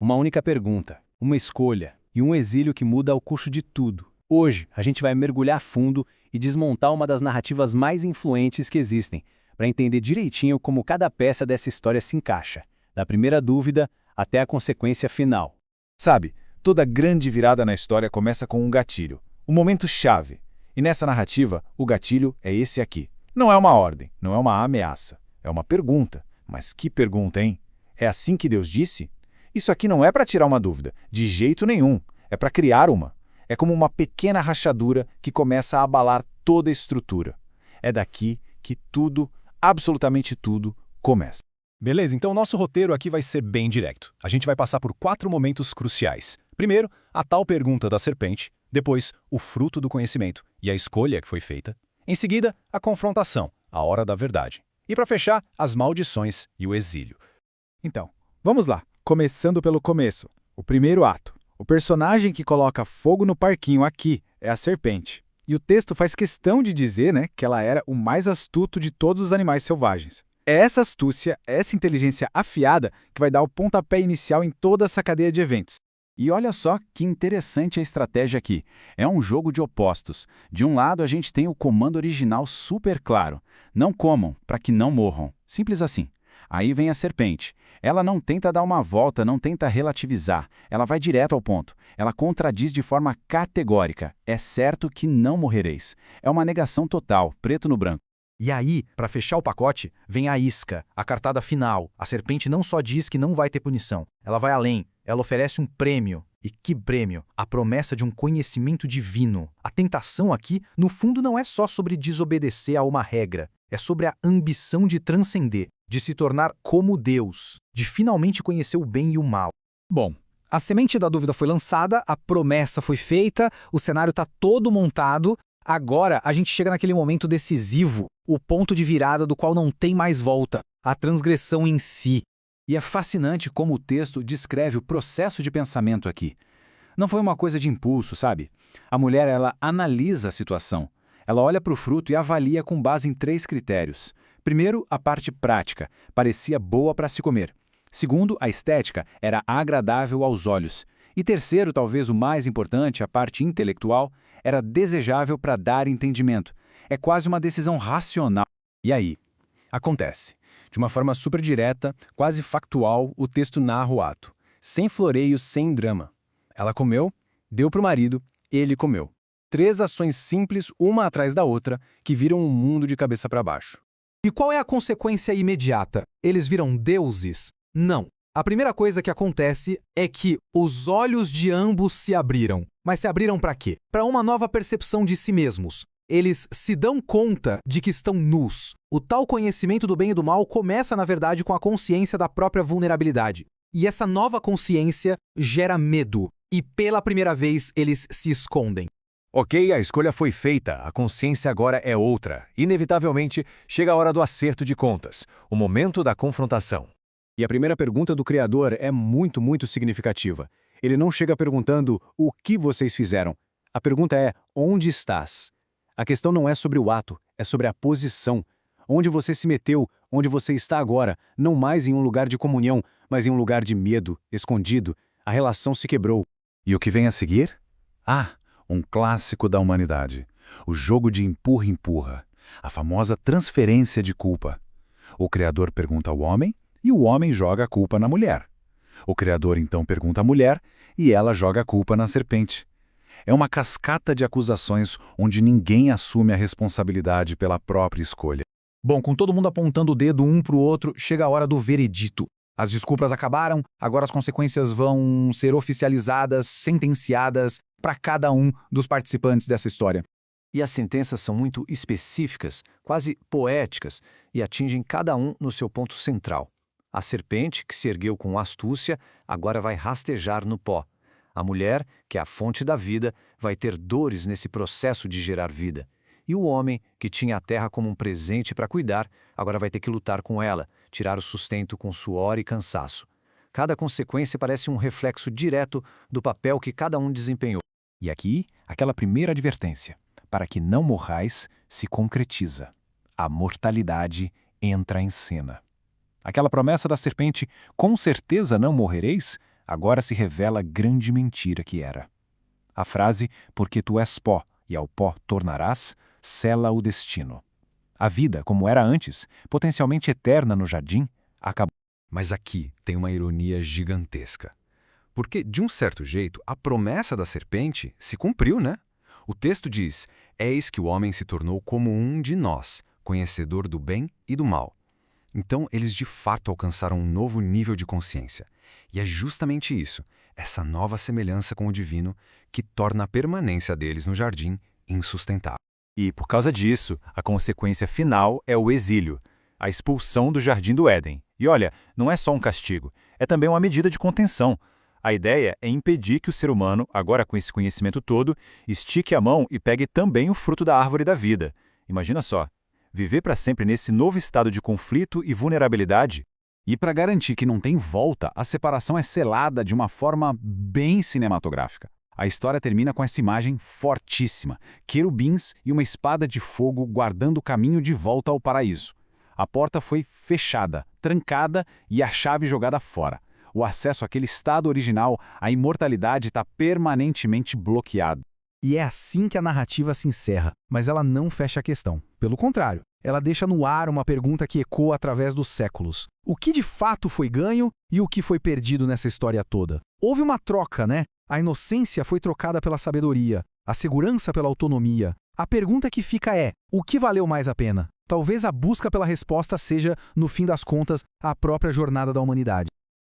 Uma única pergunta, uma escolha e um exílio que muda o curso de tudo. Hoje, a gente vai mergulhar fundo e desmontar uma das narrativas mais influentes que existem, para entender direitinho como cada peça dessa história se encaixa, da primeira dúvida até a consequência final. Sabe, toda grande virada na história começa com um gatilho, um momento-chave. E nessa narrativa, o gatilho é esse aqui. Não é uma ordem, não é uma ameaça, é uma pergunta. Mas que pergunta, hein? É assim que Deus disse? Isso aqui não é para tirar uma dúvida, de jeito nenhum. É para criar uma. É como uma pequena rachadura que começa a abalar toda a estrutura. É daqui que tudo, absolutamente tudo, começa. Beleza, então o nosso roteiro aqui vai ser bem direto. A gente vai passar por 4 momentos cruciais. Primeiro, a tal pergunta da serpente. Depois, o fruto do conhecimento e a escolha que foi feita. Em seguida, a confrontação, a hora da verdade. E para fechar, as maldições e o exílio. Então, vamos lá. Começando pelo começo. O primeiro ato. O personagem que coloca fogo no parquinho aqui é a serpente. E o texto faz questão de dizer, que ela era o mais astuto de todos os animais selvagens. É essa astúcia, essa inteligência afiada que vai dar o pontapé inicial em toda essa cadeia de eventos. E olha só que interessante a estratégia aqui. É um jogo de opostos. De um lado, a gente tem o comando original super claro. Não comam, para que não morram. Simples assim. Aí vem a serpente. Ela não tenta dar uma volta, não tenta relativizar. Ela vai direto ao ponto. Ela contradiz de forma categórica. É certo que não morrereis. É uma negação total, preto no branco. E aí, para fechar o pacote, vem a isca, a cartada final. A serpente não só diz que não vai ter punição, ela vai além. Ela oferece um prêmio. E que prêmio? A promessa de um conhecimento divino. A tentação aqui, no fundo, não é só sobre desobedecer a uma regra. É sobre a ambição de transcender, de se tornar como Deus, de finalmente conhecer o bem e o mal. Bom, a semente da dúvida foi lançada, a promessa foi feita, o cenário está todo montado. Agora a gente chega naquele momento decisivo, o ponto de virada do qual não tem mais volta, a transgressão em si. E é fascinante como o texto descreve o processo de pensamento aqui. Não foi uma coisa de impulso, sabe? A mulher, ela analisa a situação. Ela olha para o fruto e avalia com base em 3 critérios. Primeiro, a parte prática, parecia boa para se comer. Segundo, a estética, era agradável aos olhos. E terceiro, talvez o mais importante, a parte intelectual, era desejável para dar entendimento. É quase uma decisão racional. E aí? Acontece. De uma forma super direta, quase factual, o texto narra o ato. Sem floreios, sem drama. Ela comeu, deu para o marido, ele comeu. 3 ações simples, uma atrás da outra, que viram um mundo de cabeça para baixo. E qual é a consequência imediata? Eles viram deuses? Não. A primeira coisa que acontece é que os olhos de ambos se abriram. Mas se abriram para quê? Para uma nova percepção de si mesmos. Eles se dão conta de que estão nus. O tal conhecimento do bem e do mal começa, na verdade, com a consciência da própria vulnerabilidade. E essa nova consciência gera medo. E pela primeira vez eles se escondem. Ok, a escolha foi feita, a consciência agora é outra. Inevitavelmente, chega a hora do acerto de contas, o momento da confrontação. E a primeira pergunta do Criador é muito significativa. Ele não chega perguntando o que vocês fizeram. A pergunta é, onde estás? A questão não é sobre o ato, é sobre a posição. Onde você se meteu, onde você está agora, não mais em um lugar de comunhão, mas em um lugar de medo, escondido. A relação se quebrou. E o que vem a seguir? Um clássico da humanidade. O jogo de empurra-empurra. A famosa transferência de culpa. O Criador pergunta ao homem e o homem joga a culpa na mulher. O Criador então pergunta à mulher e ela joga a culpa na serpente. É uma cascata de acusações onde ninguém assume a responsabilidade pela própria escolha. Bom, com todo mundo apontando o dedo um para o outro, chega a hora do veredito. As desculpas acabaram, agora as consequências vão ser oficializadas, sentenciadas para cada um dos participantes dessa história. E as sentenças são muito específicas, quase poéticas, e atingem cada um no seu ponto central. A serpente, que se ergueu com astúcia, agora vai rastejar no pó. A mulher, que é a fonte da vida, vai ter dores nesse processo de gerar vida. E o homem, que tinha a terra como um presente para cuidar, agora vai ter que lutar com ela, tirar o sustento com suor e cansaço. Cada consequência parece um reflexo direto do papel que cada um desempenhou. E aqui, aquela primeira advertência. Para que não morrais, se concretiza. A mortalidade entra em cena. Aquela promessa da serpente, com certeza não morrereis, agora se revela a grande mentira que era. A frase, porque tu és pó e ao pó tornarás, sela o destino. A vida, como era antes, potencialmente eterna no jardim, acabou. Mas aqui tem uma ironia gigantesca. Porque, de um certo jeito, a promessa da serpente se cumpriu, né? O texto diz: eis que o homem se tornou como um de nós, conhecedor do bem e do mal. Então, eles de fato alcançaram um novo nível de consciência. E é justamente isso, essa nova semelhança com o divino, que torna a permanência deles no jardim insustentável. E, por causa disso, a consequência final é o exílio, a expulsão do jardim do Éden. E olha, não é só um castigo, é também uma medida de contenção. A ideia é impedir que o ser humano, agora com esse conhecimento todo, estique a mão e pegue também o fruto da árvore da vida. Imagina só, viver para sempre nesse novo estado de conflito e vulnerabilidade. E para garantir que não tem volta, a separação é selada de uma forma bem cinematográfica. A história termina com essa imagem fortíssima, querubins e uma espada de fogo guardando o caminho de volta ao paraíso. A porta foi fechada, trancada e a chave jogada fora. O acesso àquele estado original, à imortalidade, está permanentemente bloqueado. E é assim que a narrativa se encerra, mas ela não fecha a questão. Pelo contrário, ela deixa no ar uma pergunta que ecoa através dos séculos. O que de fato foi ganho e o que foi perdido nessa história toda? Houve uma troca, né? A inocência foi trocada pela sabedoria, a segurança pela autonomia. A pergunta que fica é: o que valeu mais a pena? Talvez a busca pela resposta seja, no fim das contas, a própria jornada da humanidade.